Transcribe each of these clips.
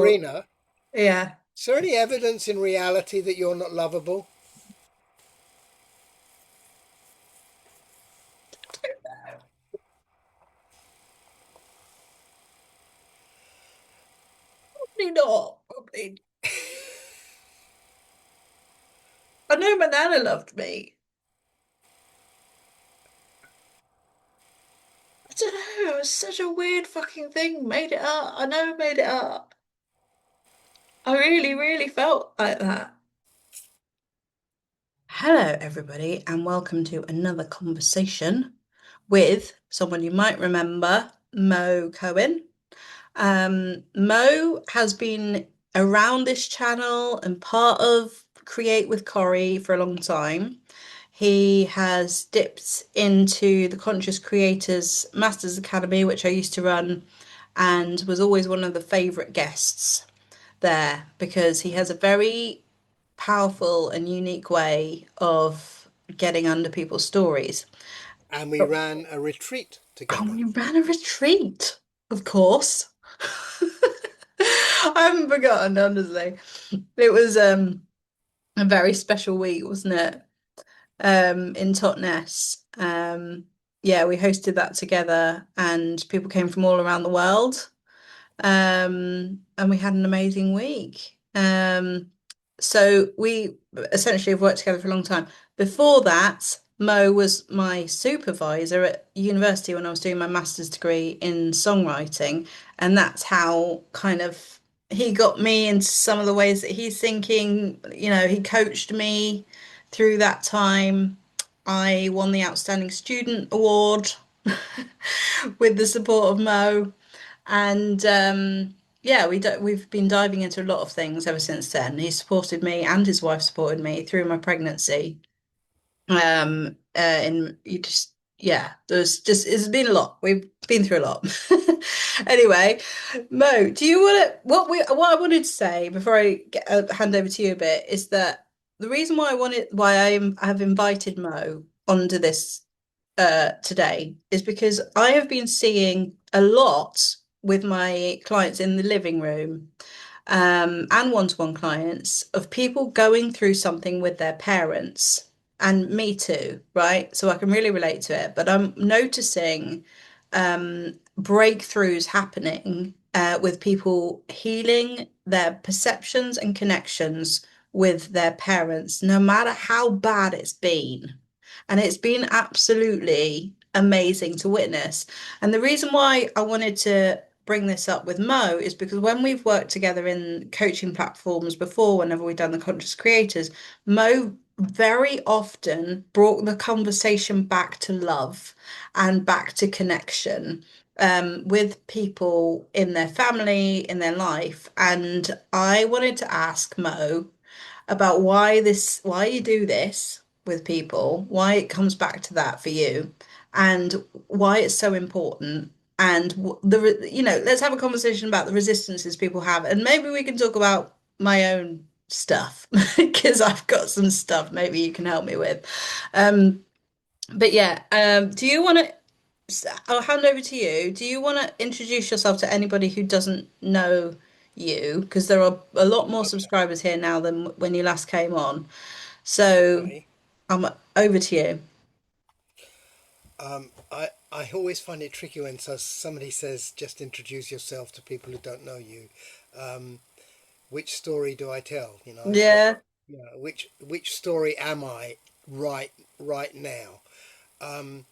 or Serena, yeah. is there any evidence in reality that you're not lovable? Probably not. Probably. I know my nana loved me. I don't know. It was such a weird fucking thing. Made it up. I know I made it up. I really, really felt like that. Hello, everybody, and welcome to another conversation with someone you might remember, Mo Cohen. Mo has been around this channel and part of Create with Corey for a long time. He has dipped into the Conscious Creators Masters Academy, which I used to run, and was always one of the favourite guests there because he has a very powerful and unique way of getting under people's stories. And we ran a retreat And together. we ran a retreat, of course. I haven't forgotten, honestly. It was a very special week, wasn't it? In Totnes. Yeah, we hosted that together and people came from all around the world. And we had an amazing week. So we essentially have worked together for a long time. Before that, Mo was my supervisor at university when I was doing my master's degree in songwriting, and that's how kind of he got me into some of the ways that he's thinking. You know, he coached me through that time. I won the Outstanding Student Award with the support of Mo. And yeah, we've been diving into a lot of things ever since then. He supported me and his wife supported me through my pregnancy. And you just yeah, there's just it's been a lot. We've been through a lot. Anyway, Mo, do you want to what I wanted to say before hand over to you a bit is that the reason why I have invited Mo onto this today is because I have been seeing a lot with my clients in the living room and one-to-one clients of people going through something with their parents, and me too, right? So I can really relate to it, but I'm noticing breakthroughs happening with people healing their perceptions and connections with their parents, no matter how bad it's been. And it's been absolutely amazing to witness. And the reason why I wanted to bring this up with Mo is because when we've worked together in coaching platforms before, whenever we've done the Conscious Creators, Mo very often brought the conversation back to love and back to connection with people in their family, in their life. And I wanted to ask Mo about why you do this with people, why it comes back to that for you, and why it's so important. And let's have a conversation about the resistances people have, and maybe we can talk about my own stuff because I've got some stuff maybe you can help me with. Um, but yeah, do you want to? I'll hand over to you. Do you want to introduce yourself to anybody who doesn't know you? Because there are a lot more Okay. subscribers here now than when you last came on. So Okay. I'm over to you. I always find it tricky when somebody says just introduce yourself to people who don't know you. Um, which story do I tell? Yeah. Which story am I right now? Um,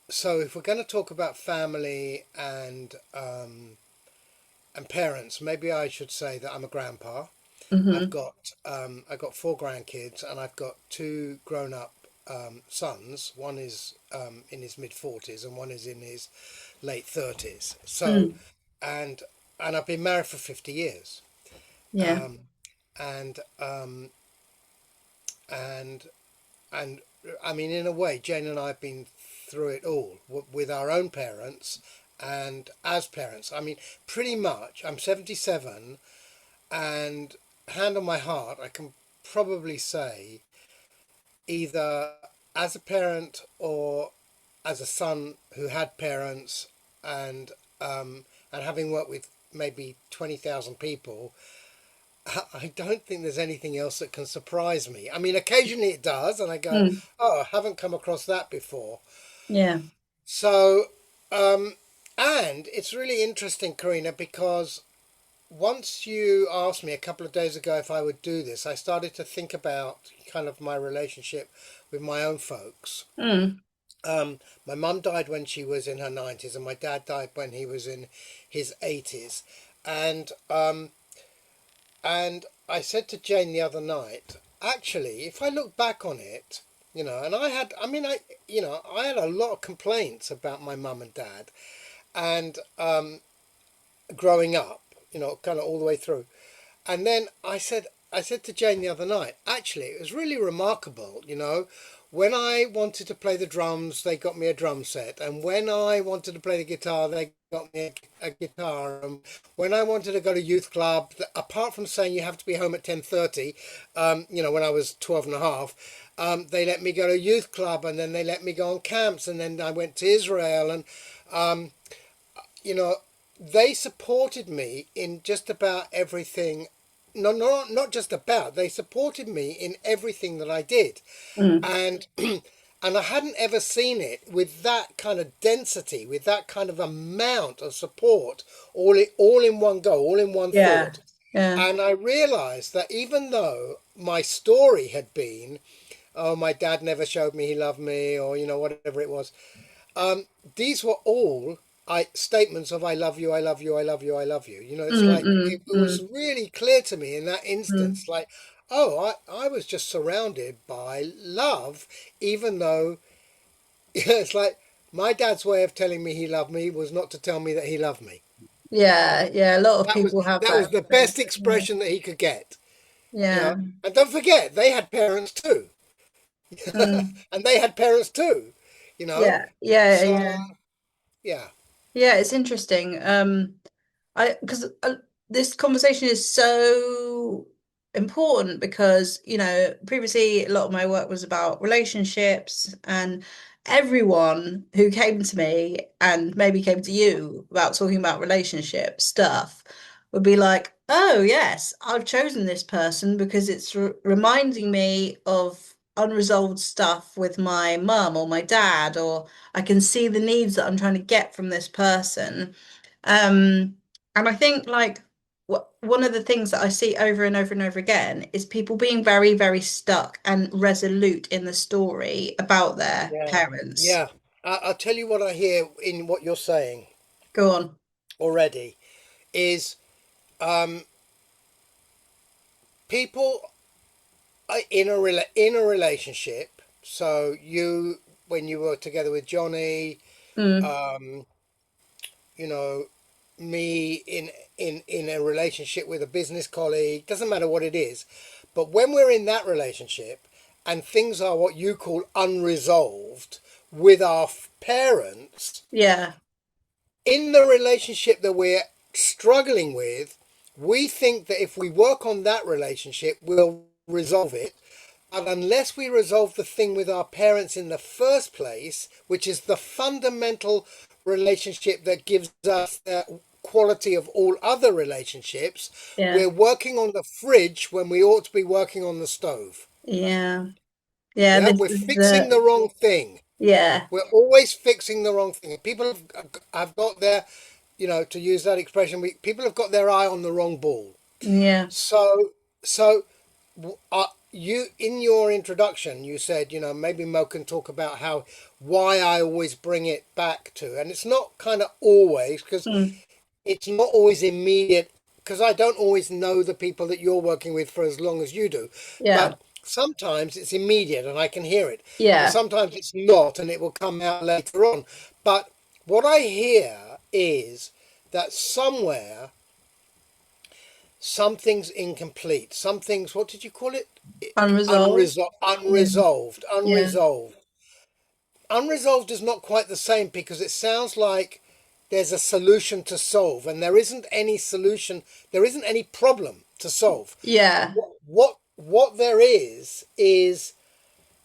so if we're going to talk about family and parents, maybe I should say that I'm a grandpa. Hmm. I've got four grandkids and I've got two grown up sons. One is in his mid 40s and one is in his late 30s. So Mm. and and I've been married for 50 years. Yeah. Um, and and and I mean, in a way, Jane and I have been through it all with our own parents and as parents. I mean, pretty much. I'm 77, and hand on my heart, I can probably say either as a parent or as a son who had parents and and having worked with maybe 20,000 people, I don't think there's anything else that can surprise me. I mean, occasionally it does, and I go, Mm. "Oh, I haven't come across that before." Yeah. So, um, and it's really interesting, Karina, because once you asked me a couple of days ago if I would do this, I started to think about kind of my relationship with my own folks. Mm. My mum died when she was in her 90s, and my dad died when he was in his 80s. And and I said to Jane the other night, actually, if I look back on it, and I had a lot of complaints about my mum and dad, and growing up, kind of all the way through. And then I said to Jane the other night, actually, it was really remarkable, when I wanted to play the drums, they got me a drum set, and when I wanted to play the guitar, they got me a guitar. And when I wanted to go to youth club, apart from saying you have to be home at 10:30, when I was 12 and a half, they let me go to youth club, and then they let me go on camps, and then I went to Israel, and um, you know, they supported me in just about everything. No, not just about. They supported me in everything that I did, Mm. and and I hadn't ever seen it with that kind of density, with that kind of amount of support, all in one go, all in one Yeah. thought. Yeah. And I realised that even though my story had been, oh, my dad never showed me he loved me, or whatever it was, these were all statements of "I love you, I love you, I love you, I love you." It's Mm, like it, mm, it was mm, really clear to me in that mm. instance. Like, oh, I was just surrounded by love, even though it's like my dad's way of telling me he loved me was not to tell me that he loved me. Yeah. Yeah. A lot of That was people have that was that the best experience. Yeah. expression that he could get. You Yeah. know, and don't forget they had parents too, Mm. and they had parents too. You know, Yeah. Yeah. so Yeah. yeah, Yeah. It's interesting. Because this conversation is so important because, previously a lot of my work was about relationships, and everyone who came to me and maybe came to you about talking about relationship stuff would be like, oh, yes, I've chosen this person because it's reminding me of unresolved stuff with my mum or my dad, or I can see the needs that I'm trying to get from this person. Um, and I think like one of the things that I see over and over and over again is people being very, very stuck and resolute in the story about their yeah, parents. yeah. I'll tell you what I hear in what you're saying Go on. already is um, people are in a relationship. So when you were together with Johnny, Mm, um, you know, me in a relationship with a business colleague, doesn't matter what it is, but when we're in that relationship and things are what you call unresolved with our parents, yeah, in the relationship that we're struggling with, we think that if we work on that relationship, we'll resolve it. But unless we resolve the thing with our parents in the first place, which is the fundamental relationship that gives us the quality of all other relationships, yeah, we're working on the fridge when we ought to be working on the stove. yeah, yeah. Yeah, This we're is fixing the wrong thing. yeah, We're always fixing the wrong thing. People have got their, to use that expression, people have got their eye on the wrong ball. yeah, So, so you in your introduction, you said, maybe Mo can talk about why I always bring it back to, and it's not kind of always because mm, it's not always immediate because I don't always know the people that you're working with for as long as you do. yeah, But sometimes it's immediate and I can hear it. And yeah. sometimes it's not and it will come out later on. But what I hear is that somewhere something's incomplete. Something's, what did you call it? Unresolved. Unresolved. Yeah, Unresolved. yeah, Unresolved. Unresolved is not quite the same because it sounds like there's a solution to solve, and there isn't any solution. There isn't any problem to solve. yeah. What there is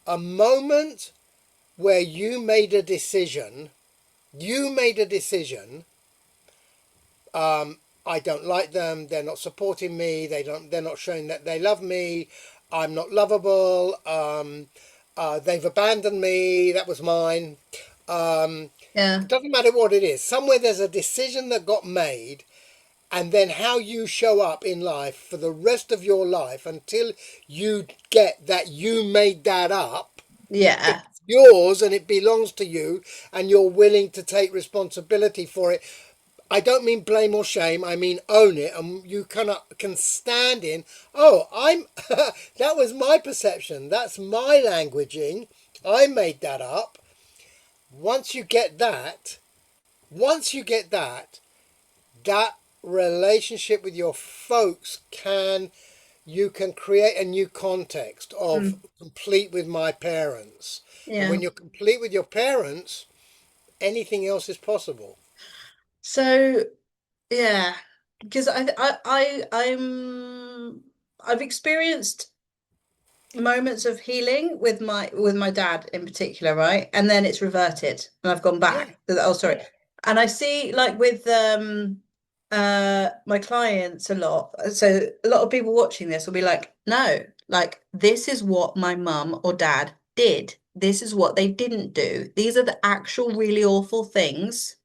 a moment where you made a decision. You made a decision I don't like them. They're not supporting me. They're not showing that they love me. I'm not lovable. They've abandoned me. That was mine. Um, Yeah. it doesn't matter what it is. Somewhere there's a decision that got made, and then how you show up in life for the rest of your life until you get that you made that up. Yeah. It's yours and it belongs to you, and you're willing to take responsibility for it. I don't mean blame or shame. I mean own it, and you can stand in. Oh, I'm. That was my perception. That's my languaging. I made that up. Once you get that, once you get that, that relationship with your folks can you can create a new context of Mm. complete with my parents, and Yeah. when you're complete with your parents, anything else is possible. So yeah, because I've experienced moments of healing with my dad in particular, right? And then it's reverted and I've gone Yeah, back. Oh, sorry. yeah, And I see like with my clients a lot. So a lot of people watching this will be like, no, like this is what my mum or dad did. This is what they didn't do. These are the actual really awful things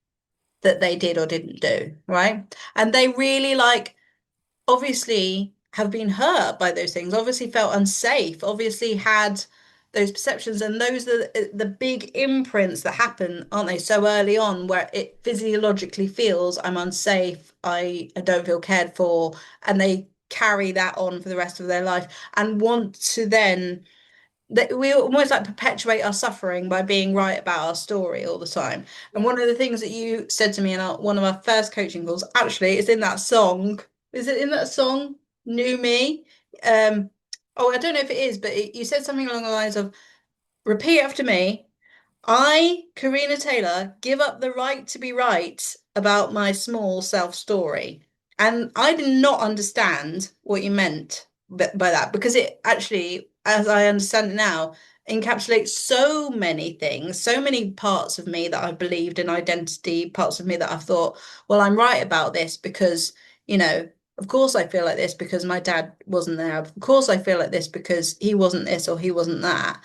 that they did or didn't do, right? And they really like obviously have been hurt by those things, obviously felt unsafe, obviously had those perceptions, and those are the big imprints that happen, aren't they, so early on, where it physiologically feels I'm unsafe, I don't feel cared for, and they carry that on for the rest of their life and want to then that we almost like perpetuate our suffering by being right about our story all the time. And yeah. one of the things that you said to me in one of our first coaching calls, actually, is in that song. Is it in that song, New Me? Um, oh, I don't know if it is, but you said something along the lines of repeat after me. I, Karina Taylor, give up the right to be right about my small self story. And I did not understand what you meant by that because it actually, as I understand it now, encapsulates so many things, so many parts of me that I've believed in identity, parts of me that I've thought, well, I'm right about this because, you know, of course I feel like this because my dad wasn't there. Of course I feel like this because he wasn't this or he wasn't that.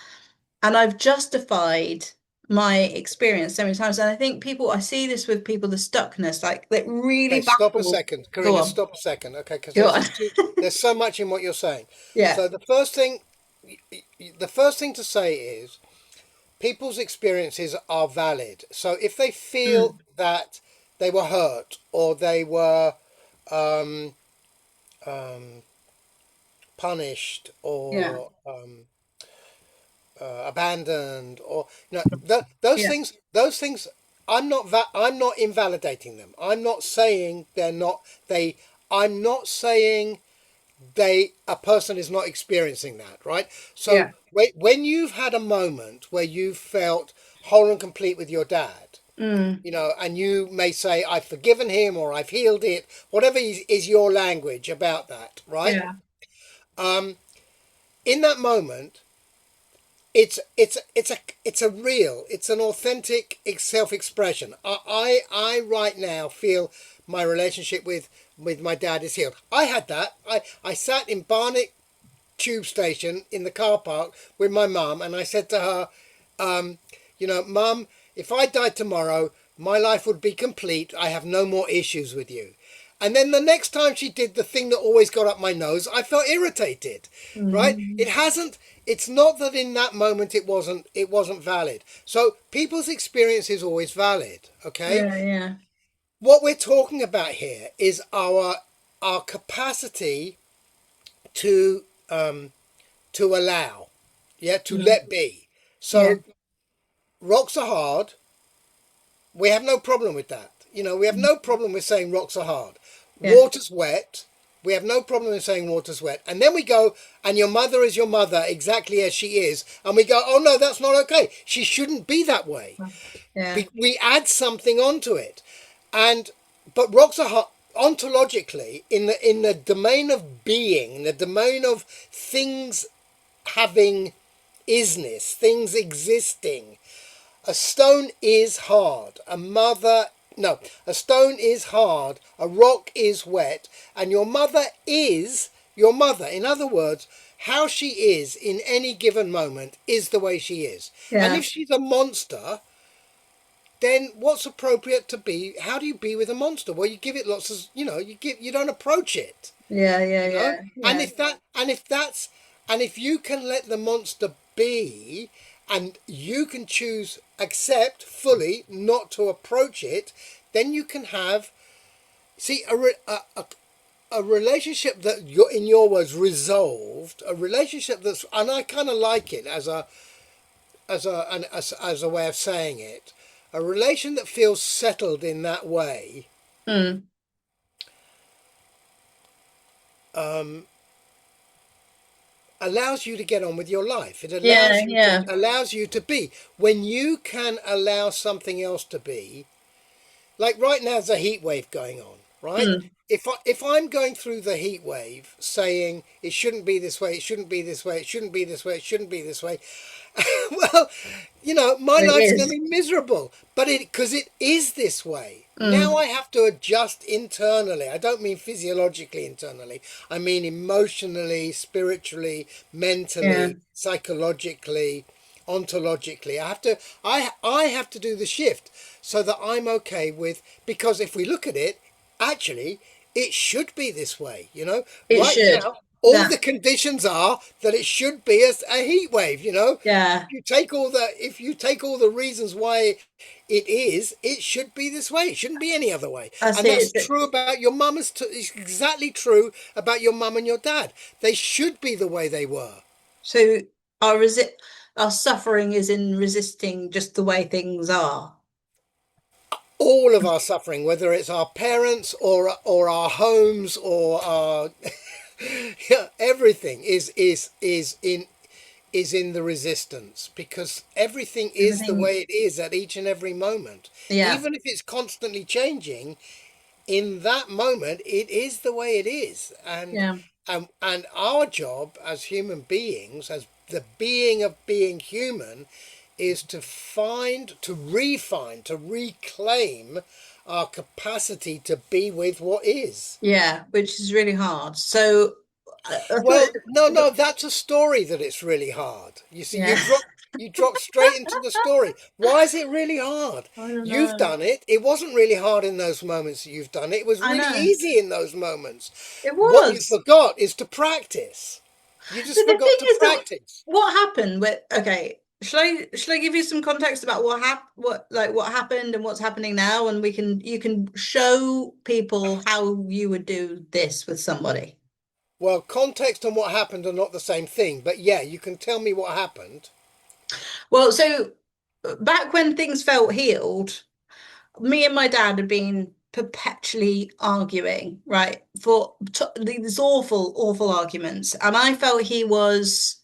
And I've justified my experience so many times. And I think people, I see this with people, the stuckness, like that really Okay, stop a baffles. second, Go Karina. on, Stop a second, okay? Because go on. there's so much in what you're saying. Yeah. So the first thing to say is people's experiences are valid. So if they feel Mm. that they were hurt or they were um, um, punished Yeah. or abandoned, or those Yeah. things, I'm not invalidating them. I'm not saying they're not they. I'm not saying a person is not experiencing that, right? So Yeah. when you've had a moment where you felt whole and complete with your dad, Mm. and you may say I've forgiven him or I've healed it, whatever is your language about that, right? Yeah. um in that moment, it's an authentic self-expression. I right now feel my relationship with my dad is healed. I had that. I sat in Barnet tube station in the car park with my mum, and I said to her, Mum, if I died tomorrow, my life would be complete. I have no more issues with you. And then the next time she did the thing that always got up my nose, I felt irritated. Right? Mm. It's not that in that moment it wasn't valid. So people's experience is always valid, okay? Yeah. Yeah. What we're talking about here is our capacity to to allow, yeah, to Mm. let be. Yeah. So rocks are hard. We have no problem with that. We have Mm. no problem with saying rocks are hard. Yeah. Water's wet. We have no problem in saying water's wet. And then we go, and your mother is your mother exactly as she is. And we go, oh no, that's not okay. She shouldn't be that way. Yeah. We add something onto it. And, but rocks are hard. Ontologically, in the domain of being, in the domain of things having isness, things existing, a stone is hard. A mother No, a stone is hard, a rock is wet, and your mother is your mother. In other words, how she is in any given moment is the way she is. And Yeah. if she's a monster, then what's appropriate to be? How do you be with a monster? Well, you give it lots of, you don't approach it, Yeah, yeah, you know. yeah, And yeah. if that, and if that's, and if you can let the monster be, and you can choose, accept fully, not to approach it, then you can have, see, a relationship that you're, in your words, resolved, a relationship that's, and I kind of like it as a way of saying it, a relation that feels settled in that way, Mm. um, allows you to get on with your life. It Yeah, yeah. allows you to be. When you can allow something else to be, like right now there's a heat wave going on, right? Mm. If I'm going through the heat wave saying it shouldn't be this way, it shouldn't be this way, it shouldn't be this way, it shouldn't be this way, well, my It life's going is. to be miserable. But because it is this way. Now Mm. I have to adjust internally. I don't mean physiologically internally. I mean emotionally, spiritually, Yeah. mentally, psychologically, ontologically. I have to do the shift so that I'm okay with, because if we look at it, actually it should be this way. It Right should. now all That. the conditions are that it should be a heat wave. Yeah. If you take all the reasons why it should be this way. It shouldn't be any other way. I And see. that's true about your mum. It's exactly true about your mum and your dad. They should be the way they were. So our suffering is in resisting just the way things are. All of our suffering, whether it's our parents or our homes or our yeah, everything is in the resistance, because everything is the Everything. way it is at each and every moment. Yeah. Even if it's constantly changing, in that moment it is the way it is. Yeah. And our job as human beings, as the being of being human, is to find, to refine, to reclaim our capacity to be with what is. Yeah. Which is really hard. So I thought, Well, no, no, that's a story that it's really hard. You see, yeah. you drop straight into the story. Why is it really hard? I don't You've know. done it. It wasn't really hard in those moments that you've done it. It was I really know. easy in those moments. It What you was. forgot is to practice. You So just the thing forgot to is that practice. what happened with okay, shall I give you some context about what happened and what's happening now, and you can show people how you would do this with somebody. Well, context and what happened are not the same thing, but yeah, you can tell me what happened. Well, so back when things felt healed, me and my dad had been perpetually arguing, right, for these awful, awful arguments, and I felt he was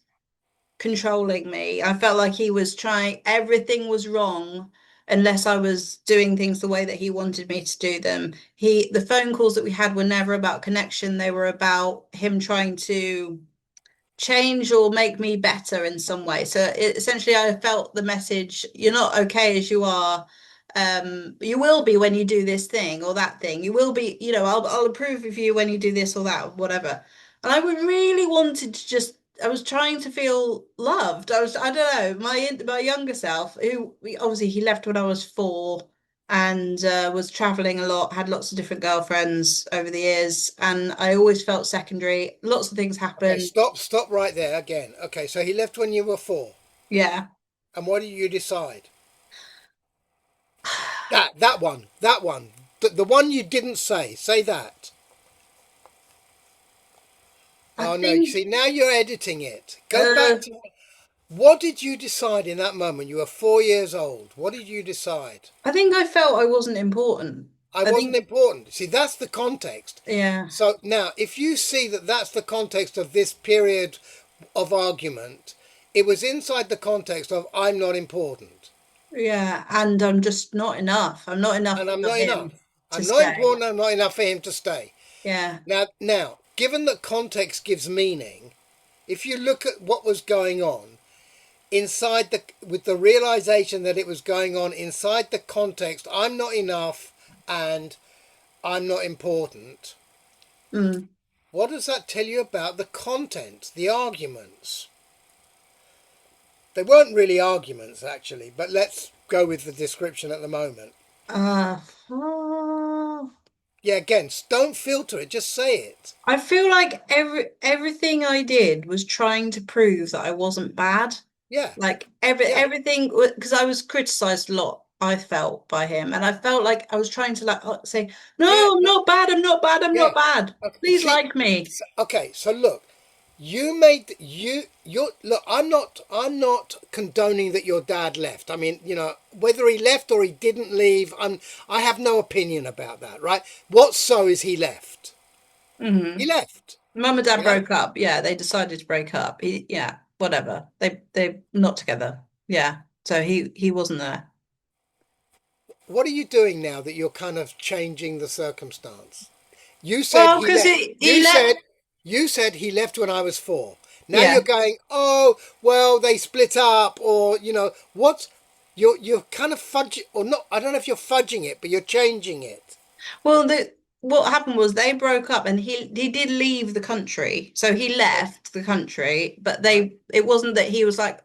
controlling me. I felt like he was trying, everything was wrong unless I was doing things the way that he wanted me to do them. The phone calls that we had were never about connection, they were about him trying to change or make me better in some way. So essentially, I felt the message, you're not okay as you are. You will be when you do this thing or that thing. You will be, I'll approve of you when you do this or that, or whatever. And I would really wanted to just, I was trying to feel loved. I don't know, my younger self, who obviously he left when I was 4 and was traveling a lot, had lots of different girlfriends over the years, and I always felt secondary. Lots of things Okay, happened. stop right there again. Okay, so he left when you were 4. Yeah. And what did you decide? That one. The one you didn't say. Say that. I Oh no, you think see, now you're editing it. Go uh back to what did you decide in that moment? You were 4 years old. What did you decide? I think I felt I wasn't important. I I wasn't think important. See, that's the context. yeah. So now, if you see that that's the context of this period of argument, it was inside the context of I'm not important. Yeah, and I'm just not enough. I'm not enough And I'm for not him enough. to I'm not stay. important. I'm not enough for him to stay. Yeah. Now, given that context gives meaning, if you look at what was going on with the realization that it was going on inside the context, I'm not enough, and I'm not important, Mm. what does that tell you about the content, the arguments? They weren't really arguments, actually, but let's go with the description at the moment. Uh, oh, Yeah, again, don't filter it, just say it. I feel like everything I did was trying to prove that I wasn't bad. Yeah, Like yeah, everything, because I was criticized a lot, I felt by him, and I felt like I was trying to like say, yeah, no, I'm not bad, I'm not bad, I'm yeah. not bad. Okay, Please see, like me. okay, so look, you look. I'm not condoning that your dad left. I mean, whether he left or he didn't leave, I have no opinion about that, right? What so is he left? He Hmm. left. Mum and dad Yeah. broke up. Yeah, they decided to break up. Yeah, whatever. They're not together. Yeah, so he wasn't there. What are you doing now that you're kind of changing the circumstance? You said Well, he because left. he You let. said you said he left when I was 4. Now you're Yeah. going, oh well, they split up, or what? You're kind of fudging, or not? I don't know if you're fudging it, but you're changing it. Well, the what happened was they broke up, and he did leave the country. So he Right, left the country, but right. it wasn't that he was like,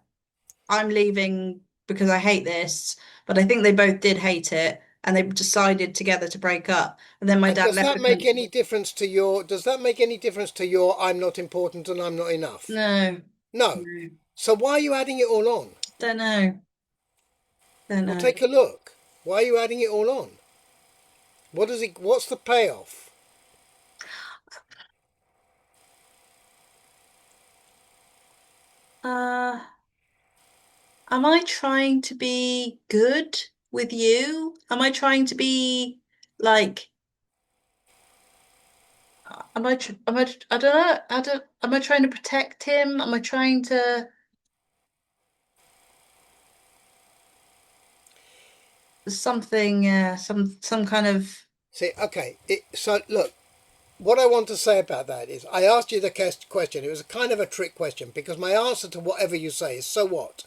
I'm leaving because I hate this. But I think they both did hate it, and they decided together to break up. And then my And dad does left that the make country. any difference to your? Does that make any difference to your? I'm not important and I'm not enough. No, No. no, So why are you adding it all on? don't know, don't Well, know. take a look. Why are you adding it all on? What is it? What's the payoff? Uh, am I trying to be good with you? Am I trying to be like, I don't know, am I trying to protect him? Am I trying to something, some kind of, See, okay. So look, what I want to say about that is, I asked you the question. It was a kind of a trick question because my answer to whatever you say is, so what?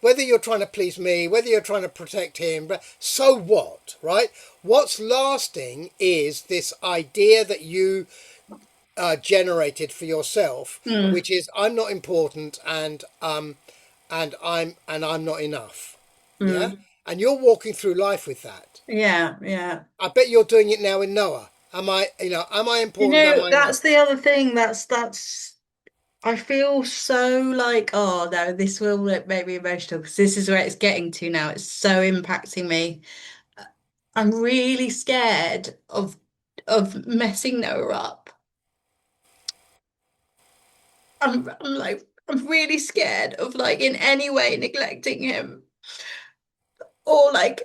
Whether you're trying to please me, whether you're trying to protect him, but so what, right? What's lasting is this idea that you generated for yourself, mm, which is I'm not important and I'm not enough. Yeah, mm, and you're walking through life with that. yeah, yeah. I bet you're doing it now in Noah. Am I You important? Am know, I that's enough? the other thing. That's I feel so like, oh no, this will make me emotional because this is where it's getting to now. It's so impacting me. I'm really scared of messing Noah up. I'm like I'm really scared of like in any way neglecting him or like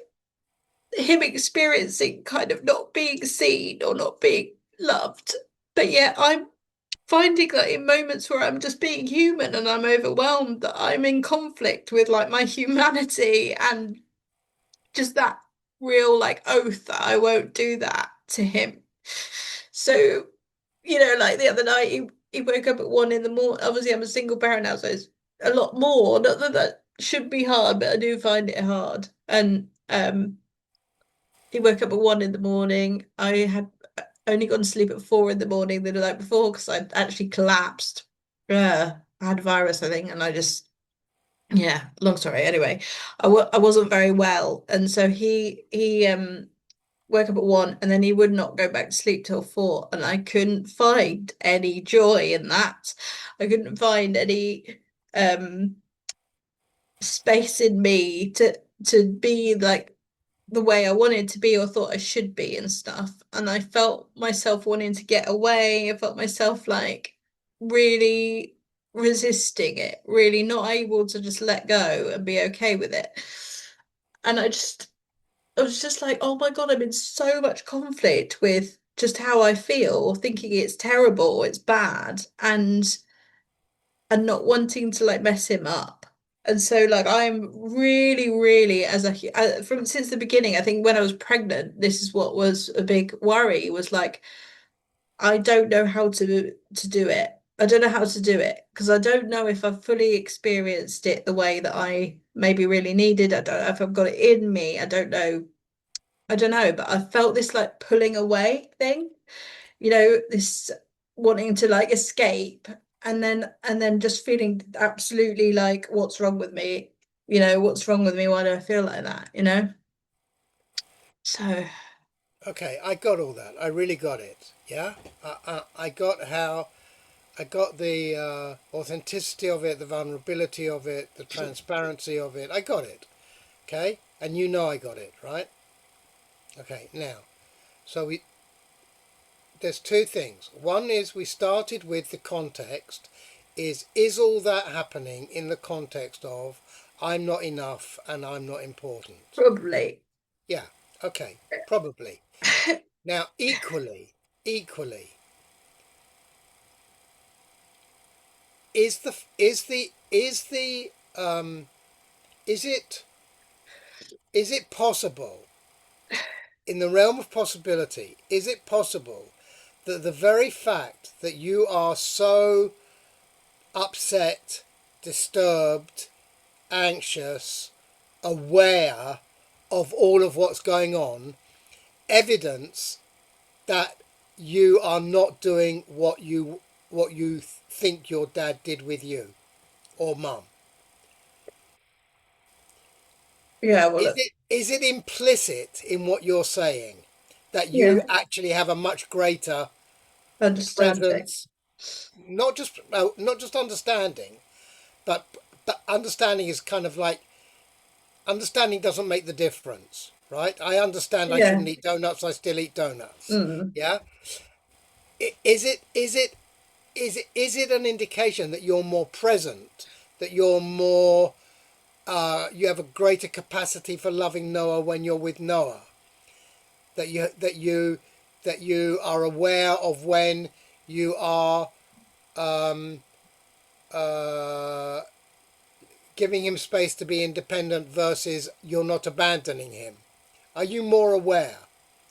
him experiencing kind of not being seen or not being loved. But yet I'm finding that in moments where I'm just being human and I'm overwhelmed that I'm in conflict with like my humanity and just that real like oath that I won't do that to him. So, like the other night he woke up at 1 in the morning. Obviously, I'm a single parent now, so it's a lot more. Not that that should be hard, but I do find it hard. And he woke up at 1 in the morning. I had only gone to sleep at 4 in the morning the night before because I'd actually collapsed. Yeah, I had a virus, I think, and I just yeah, long story. Anyway, I wasn't very well, and so he woke up at 1, and then he would not go back to sleep till 4, and I couldn't find any joy in that. I couldn't find any um space in me to be like the way I wanted to be or thought I should be and stuff. And I felt myself wanting to get away. I felt myself like really resisting it, really not able to just let go and be okay with it. And I was just like, oh my God, I'm in so much conflict with just how I feel, thinking it's terrible, it's bad, and not wanting to like mess him up. And so like I'm really, really from since the beginning, I think when I was pregnant, this is what was a big worry was like I don't know how to do it. I don't know how to do it because I don't know if I've fully experienced it the way that I maybe really needed. I don't know if I've got it in me. I don't know. I don't know, but I felt this like pulling away thing, this wanting to like escape and then just feeling absolutely like, what's wrong with me? What's wrong with me? Why do I feel like that? So, Okay, I got all that. I really got it. Yeah, I got how I got the authenticity of it, the vulnerability of it, the transparency of it. I got it. Okay, and you know I got it, right? Okay, now, so there's two things. One is we started with the context. Is all that happening in the context of I'm not enough and I'm not important? probably. Yeah. Okay. Probably. Now, equally, um is it is it possible in the realm of possibility? Is it possible that the very fact that you are so upset, disturbed, anxious, aware of all of what's going on, evidence that you are not doing what you think your dad did with you or mum? Yeah, well, look, Is it implicit in what you're saying that you yeah, actually have a much greater understanding. presence, not just understanding, but understanding is kind of like understanding doesn't make the difference, right? I understand I Yeah. shouldn't eat donuts, I still eat donuts. Mm. Yeah. Is it an indication that you're more present, that you're more you have a greater capacity for loving Noah when you're with Noah, that you are aware of when you are um, uh, giving him space to be independent versus you're not abandoning him? Are you more aware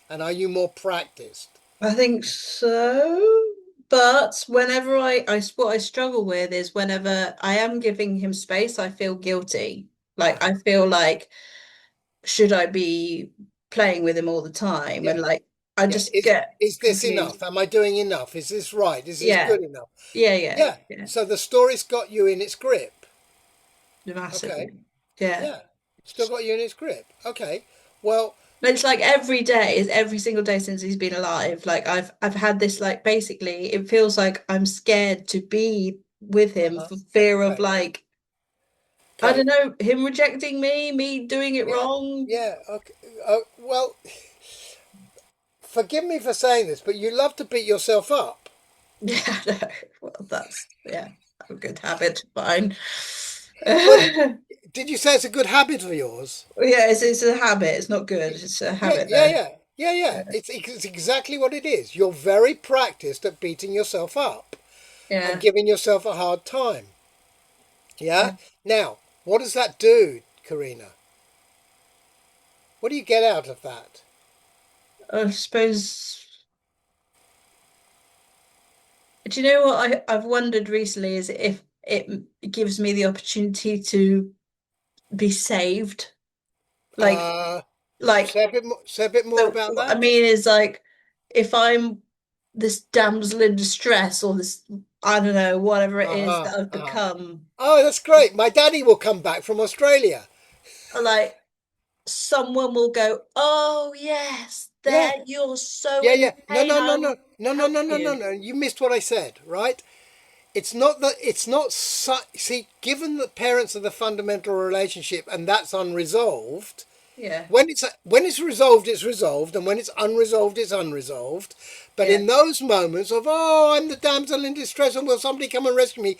and are you more practiced? I think so. But whenever what I struggle with is whenever I am giving him space, I feel guilty. Like Uh-huh. I feel like, should I be playing with him all the time? Yeah. And like I Yeah. just Is get is this confused. enough? Am I doing enough? Is this right? Is this Yeah, good enough? yeah, yeah, Yeah. yeah. So the story's got you in its grip. Okay. Massively. Yeah. Yeah. Still got you in its grip. Okay. Well, But it's like every day is every single day since he's been alive. Like I've had this, like, basically it feels like I'm scared to be with him uh-huh. for fear of, Okay. like, I Okay. don't know, him rejecting me doing it Yeah. wrong. Yeah. Okay. Well, forgive me for saying this, but you love to beat yourself up. Yeah, no. Well, that's, yeah, a good habit, fine. Well, Yeah, did you say it's a good habit of yours? it's a habit. It's not good. It's a Yeah. habit Yeah. though. Yeah. Yeah. Yeah. Yeah. It's exactly what it is. You're very practiced at beating yourself up and Yeah. giving yourself a hard time. Yeah. Yeah. Now, what does that do, Karina? What do you get out of that? I suppose, do you know what I've wondered recently is if it gives me the opportunity to be saved. Like, Uh, like say a bit more so about what I that. mean is, like, if I'm this damsel in distress, or this, I don't know, whatever it is Uh-huh. that I've Uh-huh. become, Oh, that's great. My daddy will come back from Australia. like, someone will go, "Oh yes, Yeah. there, you're so Yeah, in yeah. No, pain, no, no, I will no. No, no, help no, no, no, you." no. You missed what I said, right? See, given that parents are the fundamental relationship and that's unresolved, Yeah, when it's resolved, it's resolved, and when it's unresolved, it's unresolved. But yeah. in those moments of, oh, I'm the damsel in distress, and will somebody come and rescue me?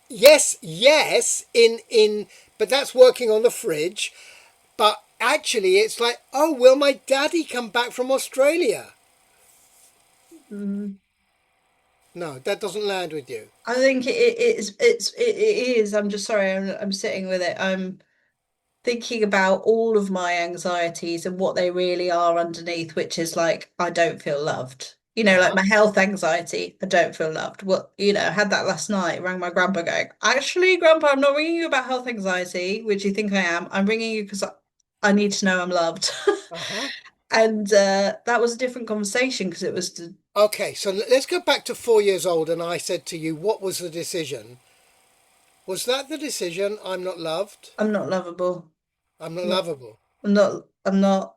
Yes, yes, but that's working on the fridge. But actually, it's like, oh, will my daddy come back from Australia? Mm. No, that doesn't land with you. I think it is. I'm just sorry. I'm sitting with it. I'm thinking about all of my anxieties and what they really are underneath, which is like, I don't feel loved. Uh Like huh. my health anxiety, I don't feel loved. I had that last night, rang my grandpa going, "Actually, grandpa, I'm not ringing you about health anxiety, which you think I am. I'm ringing you because I need to know I'm loved." Uh huh. And that was a different conversation because it was Okay, so let's go back to 4 years old, and I said to you, what was the decision? Was that the decision? I'm not loved. I'm not lovable. I'm not I'm not, lovable. I'm not,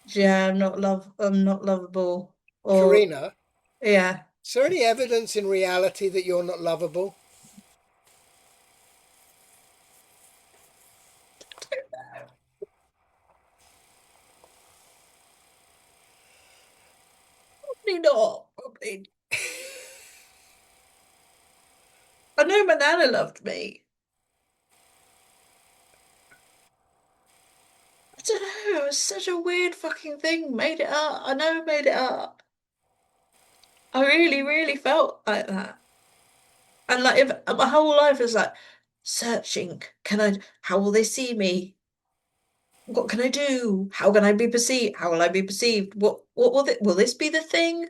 yeah, I'm not lovable. Or, Karina, yeah, is there any evidence in reality that you're not lovable? probably not. Probably. I know my nana loved me. I don't know. It was such a weird fucking thing. Made it up. I know I made it up. I really, really felt like that. And like, if my whole life is like searching, how will they see me? What can I do? How can I be perceived? How will I be perceived? What will this be the thing?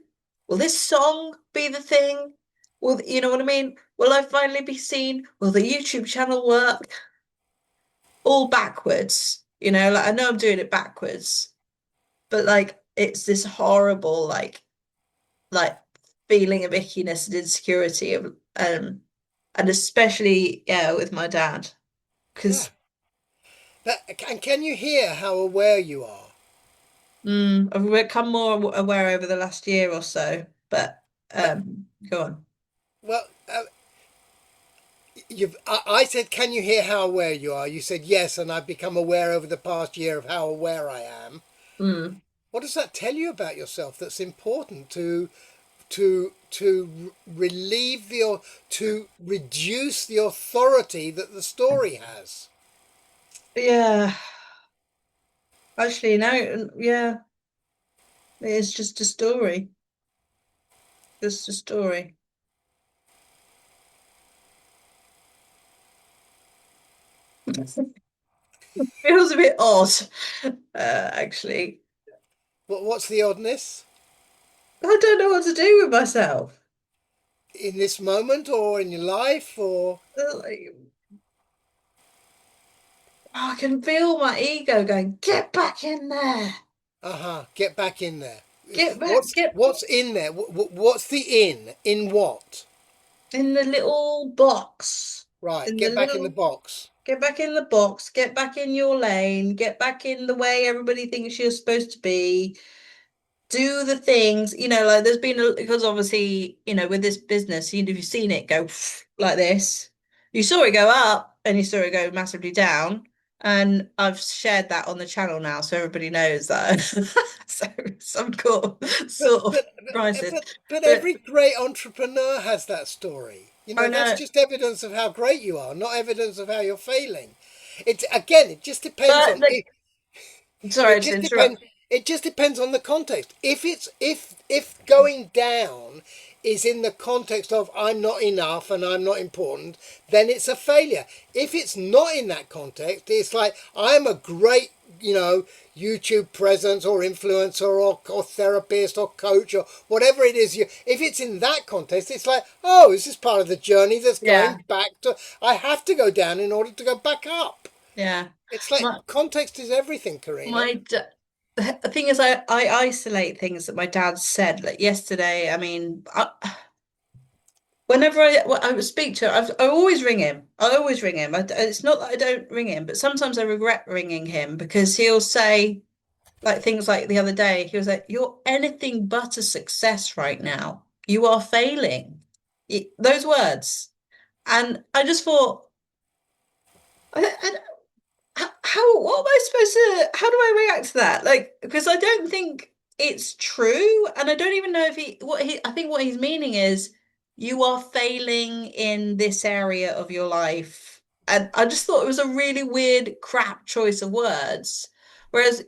Will this song be the thing? Will, you know what I mean? Will I finally be seen? Will the YouTube channel work? All backwards, like I know I'm doing it backwards, but like it's this horrible like feeling of ickiness and insecurity of and especially yeah with my dad Yeah. because And can you hear how aware you are? I've become more aware over the last year or so, but But go on. well, I said, can you hear how aware you are? You said yes, and I've become aware over the past year of how aware I am. Mm. What does that tell you about yourself? That's important to relieve to reduce the authority that the story has. Yeah, actually no, yeah, it's just a story, just a story. Feels a bit odd, actually. What's the oddness I don't know what to do with myself. in this moment or in your life or Like, I can feel my ego going, get back in there. get back in there. Get back, get What's in there? What's the in? In what? in the little box. Right, In the get back in the little, box. get back in the box, get back in your lane, get back in the way everybody thinks you're supposed to be. Do the things, like there's been because obviously, with this business, you've seen it go like this. You saw it go up and you saw it go massively down. And I've shared that on the channel now, so everybody knows that. So some But sort of but crisis. but But every great entrepreneur has that story. You I know, that's know, just evidence of how great you are, not evidence of how you're failing. It again, it just depends but on like, it. sorry It to just interrupt. depends. It just depends on the context. If going down is in the context of I'm not enough and I'm not important, then it's a failure. If it's not in that context, it's like I'm a great, YouTube presence or influencer or therapist or coach or whatever it is. If it's in that context, it's like, oh, this is part of the journey that's Yeah, going back to. I have to go down in order to go back up. yeah. It's like My context is everything, Karina. my d the thing is, I isolate things that my dad said. Like yesterday, I mean, whenever I would speak to him, I always ring him. I always ring him. It's not that I don't ring him, but sometimes I regret ringing him because he'll say like things like the other day, he was like, "You're anything but a success right now. You are failing." Those words. And I just thought, I what am I supposed to, how do I react to that? Like, because I don't think it's true. And I don't even know if I think what he's meaning is you are failing in this area of your life. And I just thought it was a really weird, crap choice of words. Whereas,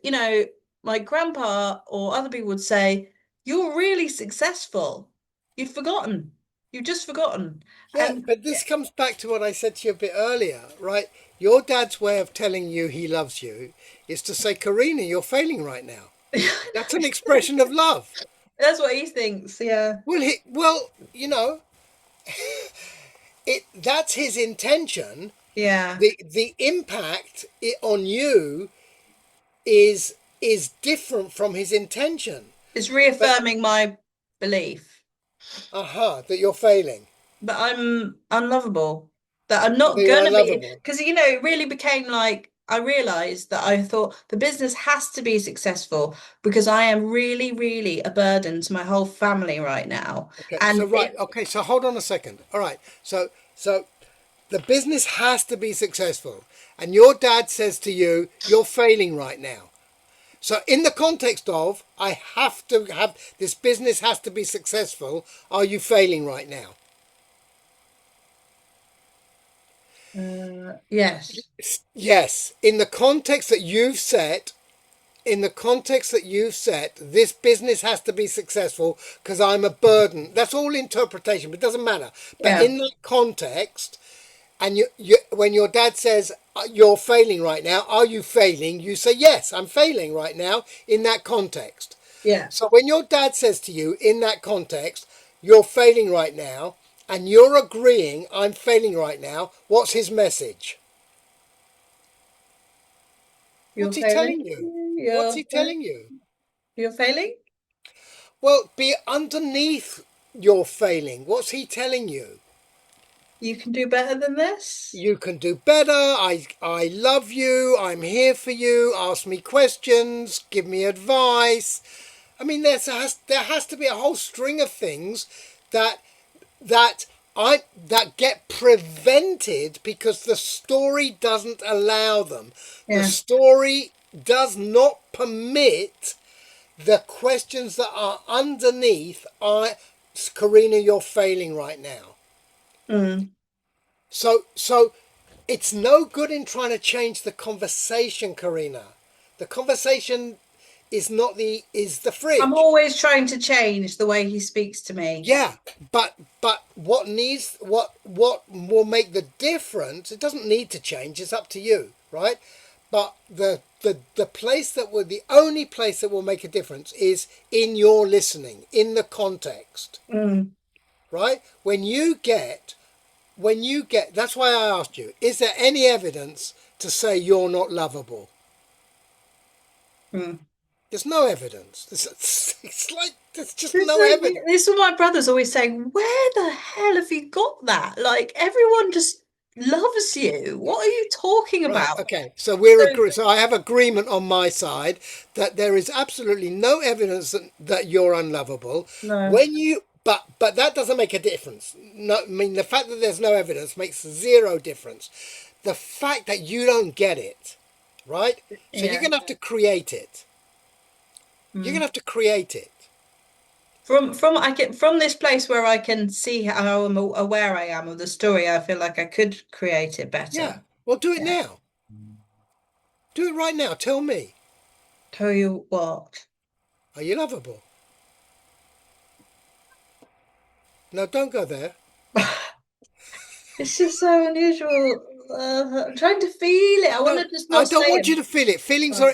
my grandpa or other people would say, you're really successful. You've forgotten. You've just forgotten. Yeah, And but this comes back to what I said to you a bit earlier, right? Your dad's way of telling you he loves you is to say, Karina, you're failing right now. That's an expression of love. that's what he thinks. Yeah. Well, that's his intention. Yeah. The impact on you is is different from his intention. It's But reaffirming my belief aha, that you're failing, that I'm unlovable, that I'm that not you're gonna be, unlovable. because it really became like I realized that I thought the business has to be successful because I am really, really a burden to my whole family right now. Okay, so And right, okay, so hold on a second. All right, so the business has to be successful, and your dad says to you, "You're failing right now." So, in the context of, I have to have this business has to be successful, are you failing right now? yes, Yes. In the context that you've set, this business has to be successful because I'm a burden. That's all interpretation, but it doesn't matter. But yeah, in that context, and when your dad says you're failing right now, are you failing? You say, yes, I'm failing right now in that context. yeah, So when your dad says to you in that context, you're failing right now, and you're agreeing, I'm failing right now, what's his message? you're What's he failing. telling you? What's You're he telling you? you're failing. Well, be underneath your failing. What's he telling you? You can do better than this. You can do better. I love you. I'm here for you. Ask me questions. Give me advice. I mean, there has to be a whole string of things that that that get prevented because the story doesn't allow them. The Yeah. story does not permit the questions that are underneath. Karina, you're failing right now. Mm. So it's no good in trying to change the conversation, Karina. The conversation is the I'm fridge. always trying to change the way he speaks to me. Yeah, but what will make the difference? It doesn't need to change. It's up to you, right? But the place that will the only place that will make a difference is in your listening, in the context, Mm. right? When you get that's why I asked you, is there any evidence to say you're not lovable? Mm. There's no evidence. It's like there's just This is, no evidence. this is what my brother's always saying. Where the hell have you got that? Like everyone just loves you. What are you talking Right. about? Okay. So So So I have agreement on my side that there is absolutely no evidence that you're unlovable. no, When you but that doesn't make a difference. No, I mean the fact that there's no evidence makes zero difference. The fact that you don't get it, right? So you're yeah. gonna have to create it. You're gonna Mm. have to create it. From this place where I can see how aware I am of the story, I feel like I could create it Yeah. better. Well, do it Yeah. now. Do it right now. Tell me, Tell you what. are you lovable? No, don't go there. It's just so unusual. I'm trying to feel it. I want No, to just I not don't say want you it. to feel it. Oh,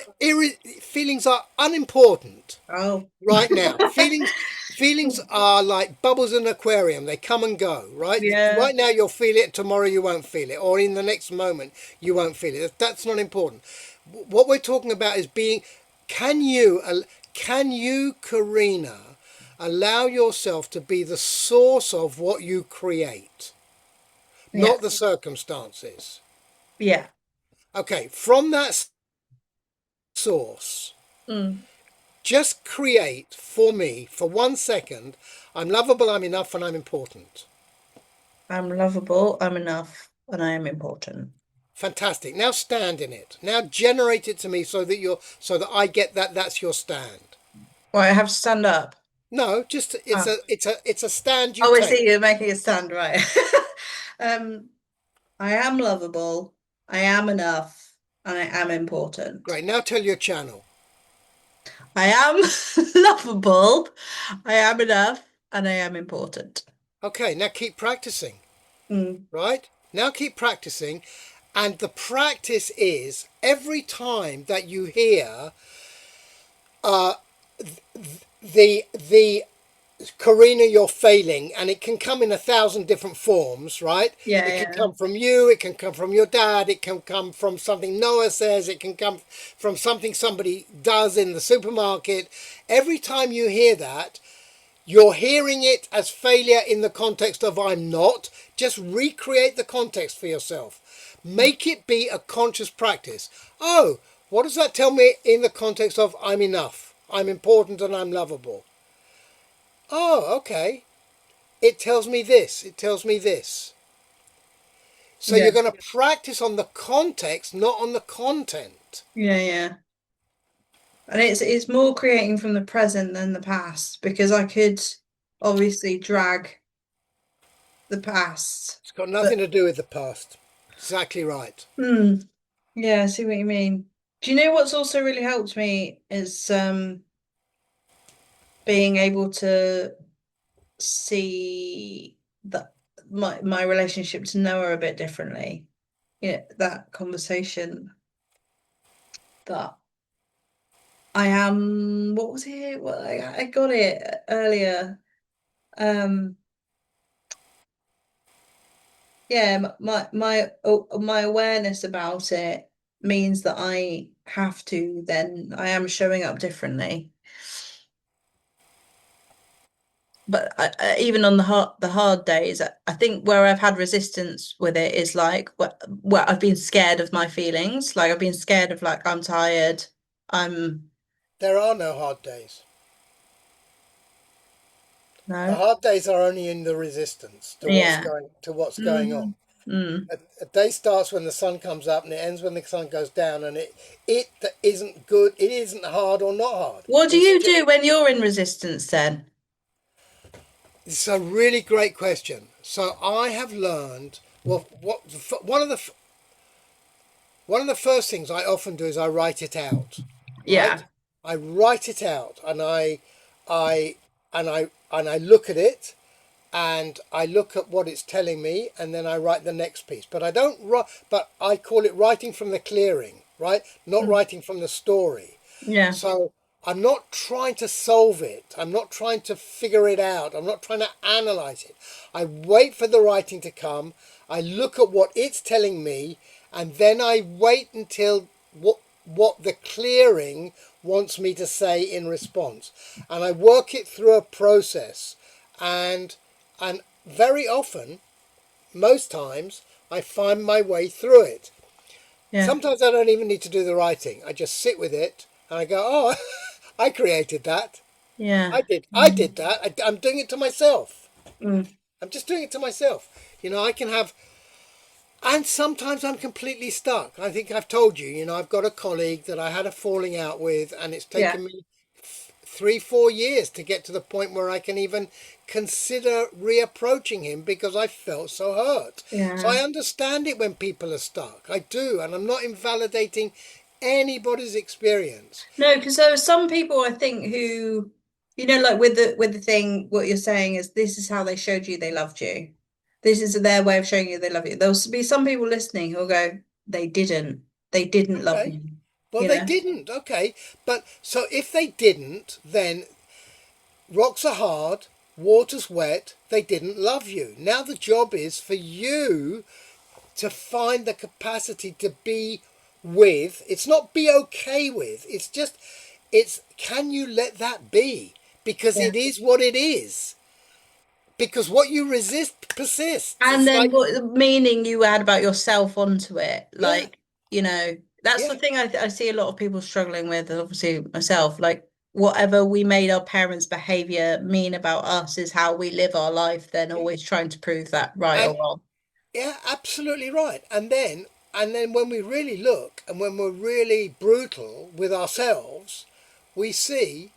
Feelings are unimportant oh. right now. Feelings are like bubbles in an aquarium. They come and go, right? Yeah, Right now you'll feel it, tomorrow you won't feel it, or in the next moment you won't feel it. That's not important. What we're talking about is being can you can you, Karina, allow yourself to be the source of what you create, yeah, not the circumstances. yeah. Okay, from that source, Mm. just create for me for 1 second. I'm lovable, I'm enough, and I'm important. I'm lovable, I'm enough, and I am important. Fantastic. Now stand in it. Now generate it to me so that I get that that's your stand. Well, I have to stand up. No, just Oh, it's a stand you oh, I take. see. You're making a stand, right? Um, I am lovable, I am enough, and I am important. Great. Now tell your channel. I am lovable, I am enough, and I am important. Okay, now keep practicing. Mm. Right? Now keep practicing. And the practice is every time that you hear the Karina, you're failing, and it can come in 1,000 different forms, right? Yeah, It can yeah. come from you, it can come from your dad, it can come from something Noah says, it can come from something somebody does in the supermarket. Every time you hear that, you're hearing it as failure in the context of I'm not. Just recreate the context for yourself. Make it be a conscious practice. Oh, what does that tell me in the context of I'm enough, I'm important, and I'm lovable? Oh, okay. It tells me this, it tells me this. So Yeah. you're going to practice on the context, not on the content. Yeah, yeah. And it's more creating from the present than the past because I could obviously drag the past. It's got But nothing to do with the past. Exactly right. yeah, I see what you mean. Do you know what's also really helped me is being able to see that my relationship to Noah a bit differently. Yeah, that conversation that I am, what was it? Well, I got it earlier. Um, yeah, my awareness about it means that I have to then I am showing up differently. But even on the hard days, I think where I've had resistance with it is like where I've been scared of my feelings. Like I've been scared of like I'm tired. I'm There are no hard days. The no. hard days are only in the resistance Yeah. to what's going on. Mm, mm. A day starts when the sun comes up and it ends when the sun goes down, and it isn't good. It isn't hard or not hard. What do It's you just, do when you're in resistance then? it's a really great question. So I have learned. Well, one of the first things I often do is I write it out, right? Yeah. I write it out, and I, and I look at it, and I look at what it's telling me, and then I write the next piece. But I don't write. But I call it writing from the clearing, right? Not Mm. writing from the story. Yeah. So I'm not trying to solve it. I'm not trying to figure it out. I'm not trying to analyze it. I wait for the writing to come. I look at what it's telling me, and then I wait until what the clearing wants me to say in response. And I work it through a process. And and very often, most times, I find my way through it. Yeah. Sometimes I don't even need to do the writing. I just sit with it and I go, oh, I created that. Yeah. I did that. I'm doing it to myself. Mm. I'm just doing it to myself. I can have, and sometimes I'm completely stuck. I think I've told you, I've got a colleague that I had a falling out with, and it's Yeah. taken me 3, 4 years to get to the point where I can even consider reapproaching him because I felt so hurt. So I Yeah. understand it when people are stuck. I do, and I'm not invalidating anybody's experience. No, because there are some people I think who, like with the thing, what you're saying is this is how they showed you they loved you. This is their way of showing you they love you. There'll be some people listening who'll go, they didn't. They didn't love Okay. me, Well, you they know? didn't. Okay. But so if they didn't, then rocks are hard, water's wet, they didn't love you. Now the job is for you to find the capacity to be with. It's not be okay with. It's can you let that be? Because Yeah. it is what it is. Because what you resist persists. And It's then like, what meaning you add about yourself onto it. yeah, Like, that's the yeah. thing I see a lot of people struggling with, and obviously myself. Like, whatever we made our parents' behavior mean about us is how we live our life, then Yeah. always trying to prove that right or And wrong. yeah, absolutely right. And then when we really look and when we're really brutal with ourselves, we see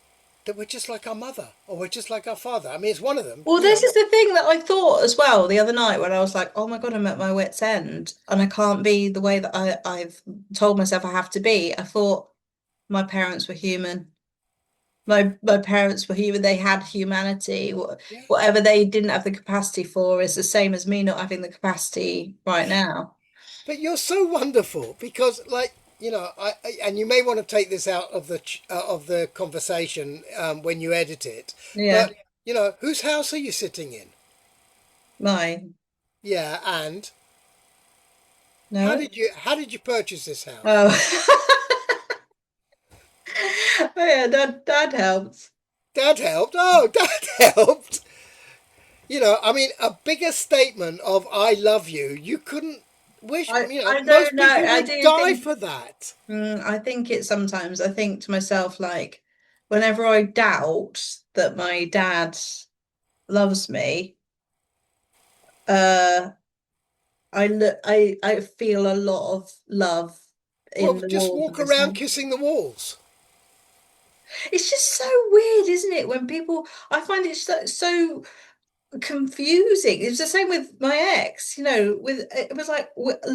that we're just like our mother or we're just like our father. I mean, it's one of them, Well, this is the thing that I thought as well the other night when I was like, oh my God, I'm at my wit's end and I can't be the way that I've told myself I have to be. I thought my parents were human. My parents were human. They had humanity. Yeah. Whatever they didn't have the capacity for is the same as me not having the capacity right now. But you're so wonderful because, like, and you may want to take this out of the conversation when you edit it. But Yeah. You know, whose house are you sitting in? Mine. Yeah, and No? how did you purchase this house? Oh. Oh yeah, dad helps. Dad helped. Oh, Dad helped. You know, I mean, a bigger statement of "I love you." You couldn't wish. You know, I don't most know. people I would do die think for that. I think it sometimes. I think to myself, like, whenever I doubt that my dad loves me, uh, I feel a lot of love Well, in the just walls of walk his around house. kissing the walls. It's just so weird, isn't it? When people, I find it so confusing. It was the same with my ex, with it was like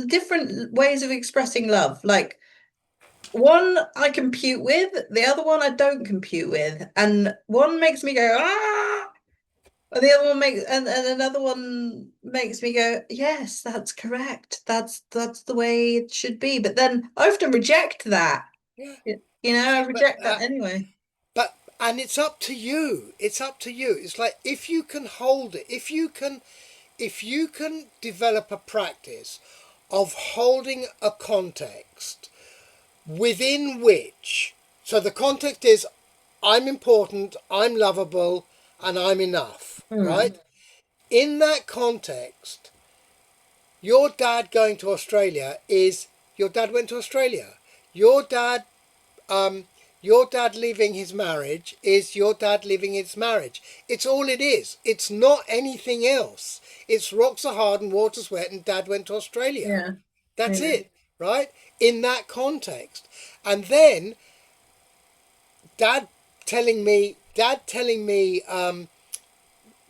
different ways of expressing love. Like one I compute with, the other one I don't compute with, and one makes me go ah, and the other one makes and another one makes me go yes, that's correct. That's the way it should be. But then I often reject that. Yeah, I but reject that anyway. and it's up to you. It's up to you. It's like if you can hold it, if you can develop a practice of holding a context within which, so the context is I'm important, I'm lovable, and I'm enough, Hmm. right? In that context, your dad going to Australia is your dad went to Australia. Your dad, um, your dad leaving his marriage is your dad leaving his marriage. It's all it is. It's not anything else. It's rocks are hard and water's wet, and dad went to Australia. Yeah. That's Yeah. it, right? In that context. And then dad telling me,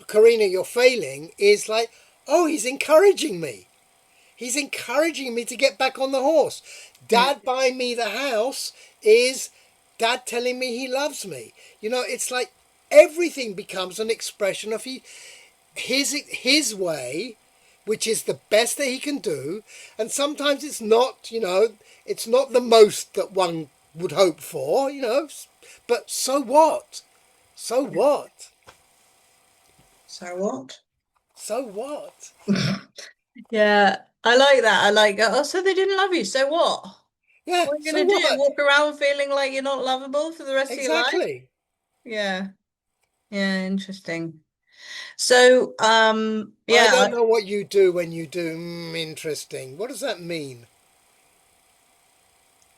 Karina, you're failing is like, oh, he's encouraging me. He's encouraging me to get back on the horse. Yeah. Dad buying me the house is dad telling me he loves me. You know, it's like everything becomes an expression of his way, which is the best that he can do. And sometimes it's not, it's not the most that one would hope for, but so what? So what? So what? So what? Yeah, I like that. I like, oh, so they didn't love you. So what? Yeah, What are you so gonna do? what? Walk around feeling like you're not lovable for the rest of your life? Exactly. Yeah. Yeah, interesting. So, I yeah, don't know what you do when you do interesting. What does that mean?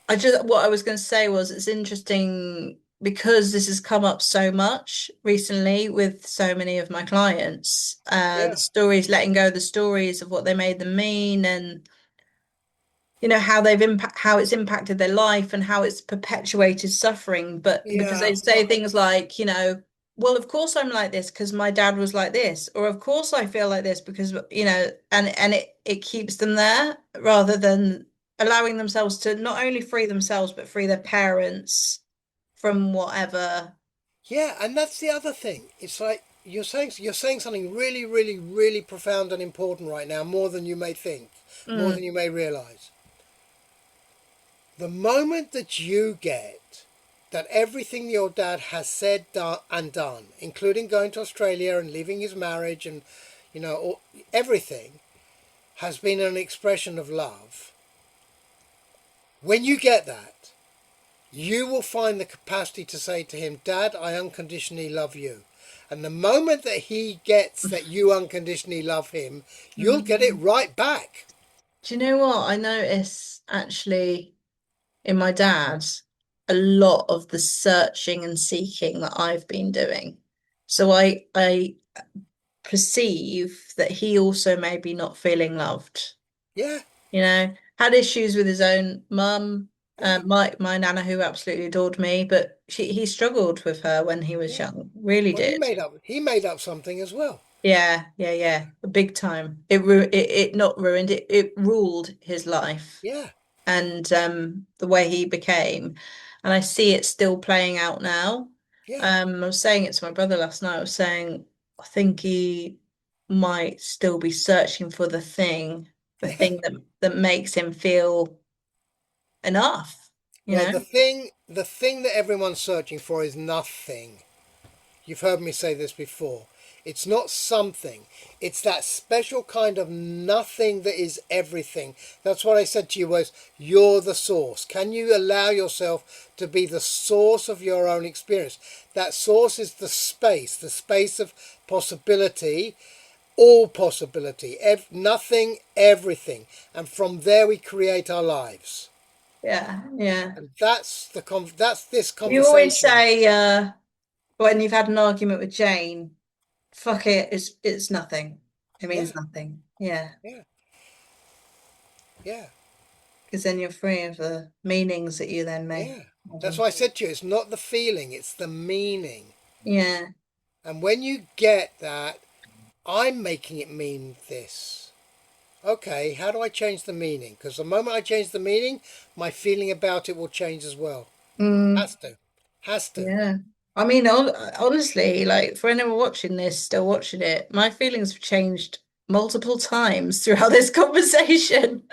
I just what I was going to say was it's interesting because this has come up so much recently with so many of my clients. The Yeah, stories, letting go of the stories of what they made them mean and how it's impacted their life and how it's perpetuated suffering, but because they yeah, say things like, well, of course I'm like this because my dad was like this, or of course I feel like this because, and it keeps them there rather than allowing themselves to not only free themselves but free their parents from whatever. yeah. And that's the other thing. It's like you're saying something really, really, really profound and important right now, more than you may think, more Mm, than you may realize. The moment that you get that everything your dad has said and done, including going to Australia and leaving his marriage and everything, has been an expression of love. When you get that, you will find the capacity to say to him, Dad, I unconditionally love you. And the moment that he gets that you unconditionally love him, you'll get it mm. right back. Do you know what I notice actually in my dad? A lot of the searching and seeking that I've been doing. So I perceive that he also may be not feeling loved. Yeah, Had issues with his own mum, yeah, my nana who absolutely adored me, but he struggled with her when he was yeah. young, really Well, he did. made up he made up something as well. Yeah, yeah, yeah, big time. It not ruined it, it ruled his life Yeah, and the way he became. And I see it still playing out now. yeah. I was saying it to my brother last night. I was saying, I think he might still be searching for the thing that makes him feel enough, you Well, know? the thing that everyone's searching for is nothing. You've heard me say this before. It's not something. It's that special kind of nothing that is everything. That's what I said to you was you're the source. Can you allow yourself to be the source of your own experience? That source is the space of possibility, all possibility, nothing, everything. And from there we create our lives. Yeah, yeah. And that's this You always conversation. say when you've had an argument with Jane, fuck it, it's nothing. It Yeah, means nothing. Yeah, yeah, yeah. because then you're free of the meanings that you then make Yeah. of That's them. why I said to you, it's not the feeling, it's the meaning. Yeah. And when you get that, I'm making it mean this. Okay, how do I change the meaning? Because the moment I change the meaning, my feeling about it will change as well. Mm, Has to. Has to. yeah. I mean, honestly, like for anyone watching this, still watching it, my feelings have changed multiple times throughout this conversation.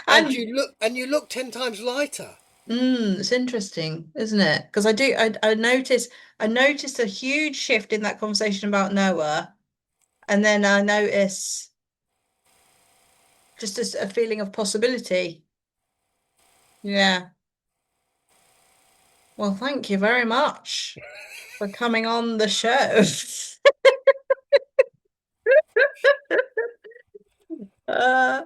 And And you look 10 times lighter. it's interesting, isn't it? Because I noticed a huge shift in that conversation about Noah, and then I notice just a feeling of possibility. Yeah. Well, thank you very much for coming on the show. Uh,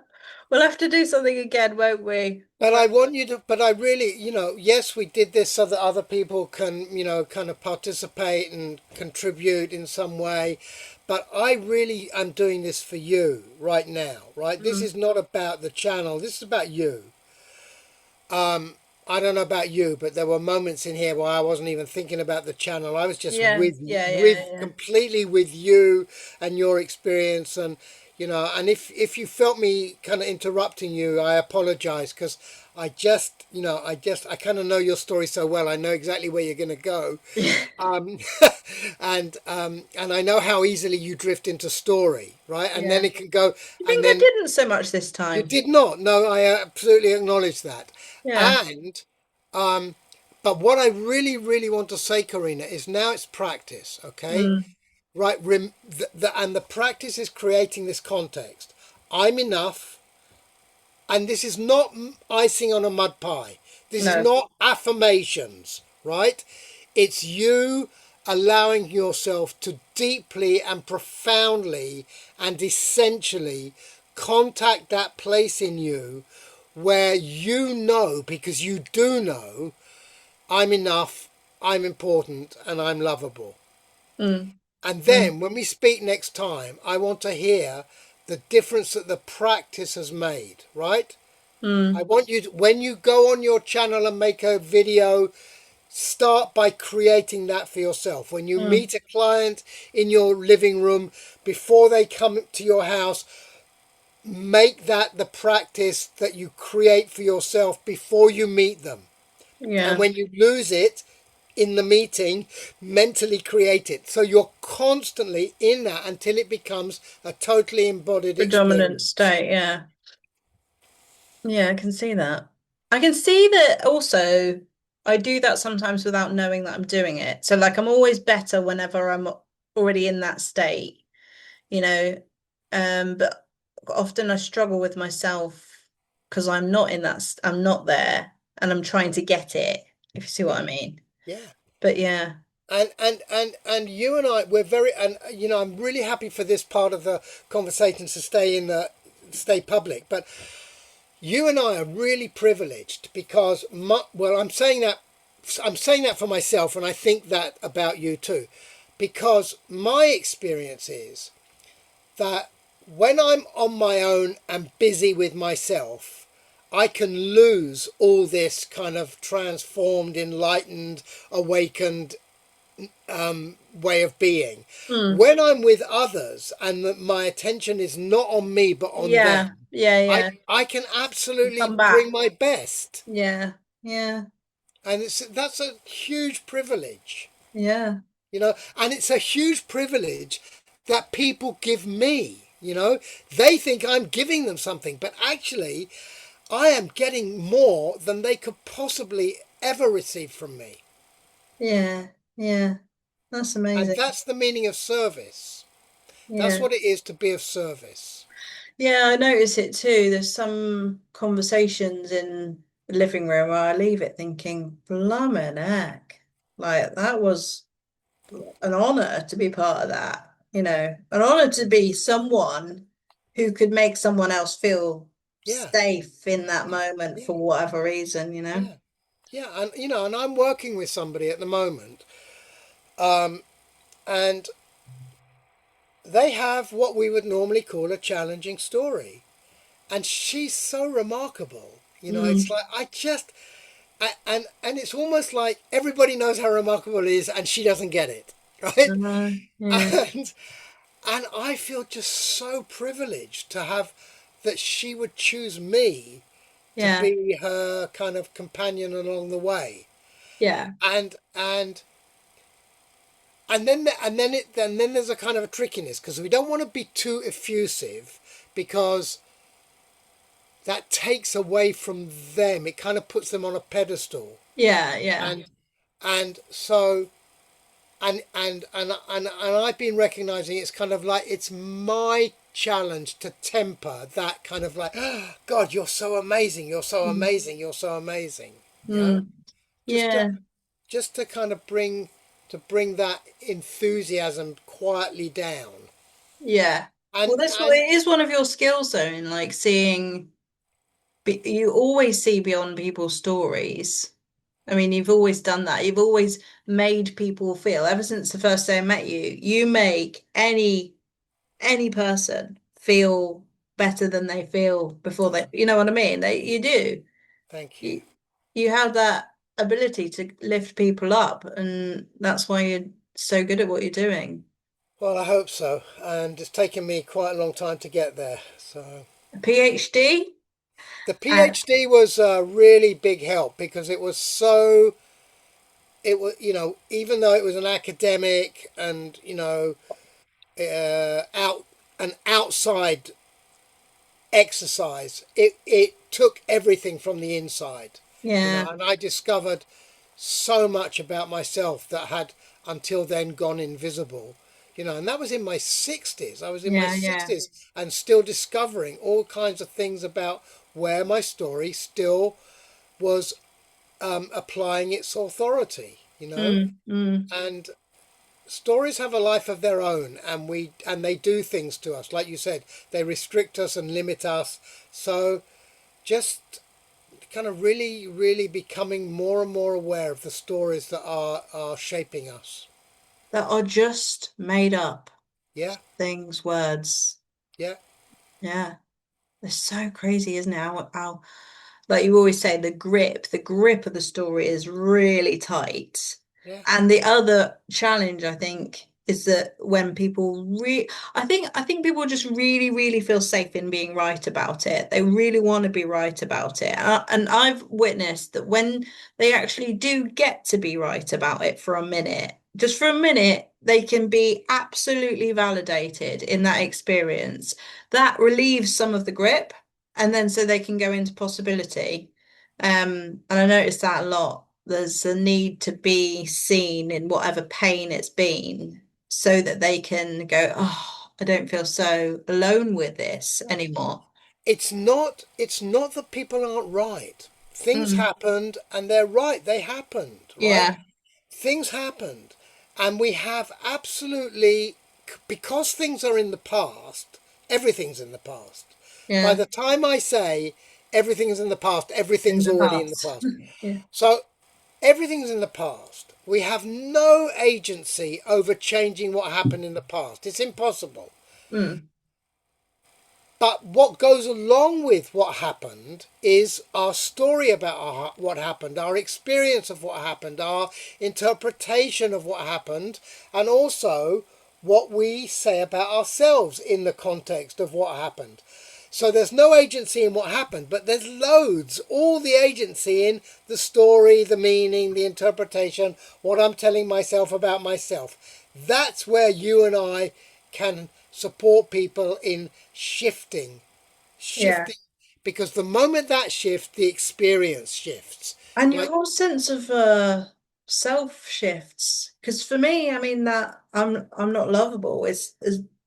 we'll have to do something again, won't we? But I want you to, but I really, yes, we did this so that other people can, kind of participate and contribute in some way. But I really am doing this for you right now, right? This Mm. is not about the channel. This is about you. I don't know about you, but there were moments in here where I wasn't even thinking about the channel. I was just Yeah, yeah, yeah, yeah. completely with you and your experience, and and if you felt me kind of interrupting you, I apologize because I kind of know your story so well. I know exactly where you're going to go, um, and I know how easily you drift into story, right? And then Yeah. it can go, You and think I then didn't so much this you time? did not. No, I absolutely acknowledge that. Yeah. And, um, but what I really, really want to say, Karina, is now it's practice, okay? Mm. Right, and the practice is creating this context. I'm enough, and this is not icing on a mud pie. This is No. not affirmations, right? It's you allowing yourself to deeply and profoundly and essentially contact that place in you where you know, because you do know, I'm enough, I'm important, and I'm lovable. Mm. And Mm. then when we speak next time, I want to hear the difference that the practice has made, right? I Mm. want you to, when you go on your channel and make a video, start by creating that for yourself. When you Mm. meet a client in your living room, before they come to your house, make that the practice that you create for yourself before you meet them. And Yeah. when you lose it in the meeting, mentally create it. So you're constantly in that until it becomes a totally embodied Predominant experience. state. Yeah. Yeah, I can see that. I can see that also I do that sometimes without knowing that I'm doing it. So like I'm always better whenever I'm already in that state, you know. But often I struggle with myself because I'm not in I'm not there and I'm trying to get it, if you see what I Yeah, mean. yeah. But yeah. And you and I, we're very, and I'm really happy for this part of the conversation to stay public. But you and I are really privileged because well, I'm saying that for myself, and I think that about you too, because my experience is that when I'm on my own and busy with myself, I can lose all this kind of transformed, enlightened, awakened way of being. Mm. When I'm with others and my attention is not on me but on Yeah. them, Yeah, I yeah. I can You absolutely come bring back. my best, Yeah. Yeah. and that's a huge privilege, Yeah. and it's a huge privilege that people give me. They think I'm giving them something, but actually, I am getting more than they could possibly ever receive from me. Yeah. Yeah. That's And amazing. that's the meaning of service. That's Yeah. what it is to be of service. Yeah, I notice it too. There's some conversations in the living room where I leave it thinking, blimey heck. Like that was an honor to be part of that, an honor to be someone who could make someone else feel Yeah, safe in that moment yeah, for whatever reason. yeah, yeah. And and I'm working with somebody at the moment, um, and they have what we would normally call a challenging story, and she's so remarkable. It's Mm. like and it's almost like everybody knows how remarkable it is, and she doesn't get it, right? Yeah, And and I feel just so privileged to have that she would choose me to yeah, be her kind of companion along the way. yeah, And then there's a kind of a trickiness because we don't want to be too effusive because that takes away from them. It kind of puts them on a pedestal. yeah, yeah, And so and I've been recognizing it's kind of like it's my challenge to temper that kind of like, oh, God, you're so amazing, you're so mm, amazing, you're so amazing. mm, Just to yeah, just to kind of bring that enthusiasm quietly down. yeah. Well, And this and it is one of your skills, though, in like seeing. You always see beyond people's stories. I mean, you've always done that. You've always made people feel, ever since the first day I met you, you make any person feel better than they feel before oh, you know what I mean? You do. thank you. You, you have that ability to lift people up, and that's why you're so good at what you're doing. Well, I hope so. And it's taken me quite a long time to get there. So A PhD? the Uh, PhD was a really big help because it was, even though it was an academic and, out an outside exercise, it took everything from the inside, yeah, and I discovered so much about myself that had until then gone invisible. And that was in my 60s. I was in my yeah, 60s and still discovering all kinds of things about where my story still was applying its authority. mm, mm. And stories have a life of their own, and they do things to us, like you said. They restrict us and limit us. So just kind of really, really becoming more and more aware of the stories that are shaping us. That are just made up Yeah, things, words. yeah, Yeah. It's so crazy, isn't it? How like you always say, the grip of the story is really tight. yeah. And the other challenge, I think, is that when people I think people just really, really feel safe in being right about it. They really want to be right about it. And I've witnessed that when they actually do get to be right about it for a minute, just for a minute, they can be absolutely validated in that experience. That relieves some of the grip, and then so they can go into possibility. And I noticed that a lot. There's a need to be seen in whatever pain it's been so that they can go, oh, I don't feel so alone with this No. anymore. It's not that people aren't right. Things Mm, happened and they're right. They happened, right? yeah, Things happened. And we have absolutely, because things are in the past, everything's in the past. By yeah, the time I say everything's in the past, in everything's the already in the past. past. Yeah. So everything's in the past. We have no agency over changing what happened in the past. It's impossible. Mm, But what goes along with what happened is our story about what happened, our experience of what happened, our interpretation of what happened, and also what we say about ourselves in the context of what happened. So there's no agency in what happened, but there's loads, all the agency in the story, the meaning, the interpretation, what I'm telling myself about myself. That's where you and I can support people in shifting, yeah. shifting, because the moment that shifts, the experience shifts. And your Like, whole sense of self shifts. Because for me, I mean that I'm not lovable. It's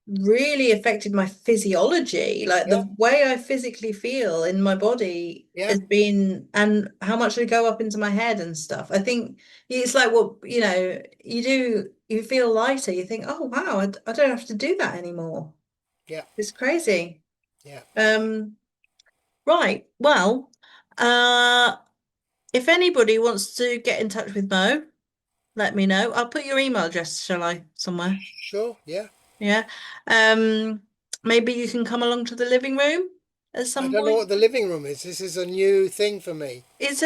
really affected my physiology. Like Yeah, the way I physically feel in my body yeah, has been, and how much I go up into my head and stuff. I think it's like what, you do, you feel lighter. You think, oh wow, I don't have to do that anymore. yeah, It's crazy. yeah. Um, right. Well, uh, if anybody wants to get in touch with Mo, let me know. I'll put your email address, shall I, somewhere? Sure, yeah. Yeah. Um, maybe you can come along to the living room at I some don't know point. what the living room is. This is a new thing for me. It's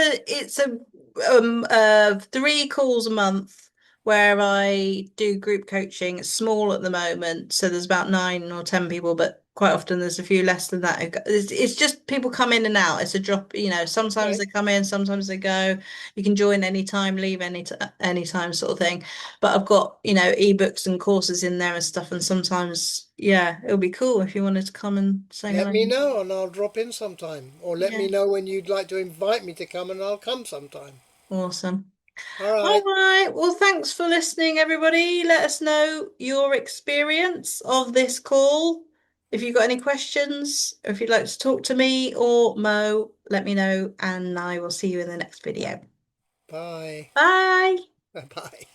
a 3 calls a month where I do group coaching. It's small at the moment, so there's about 9 or 10 people, but quite often there's a few less than that. It's just people come in and out. It's a drop, sometimes Okay. they come in, sometimes they go. You can join anytime, leave anytime sort of thing. But I've got, ebooks and courses in there and stuff, and sometimes, yeah, it would be cool if you wanted to come and say Let hello. me know and I'll drop in sometime. Or let Yeah, me know when you'd like to invite me to come and I'll come sometime. awesome. All All right. right. Well, thanks for listening, everybody. Let us know your experience of this call. If you've got any questions, or if you'd like to talk to me or Mo, let me know, and I will see you in the next video. Bye. Bye. Bye bye.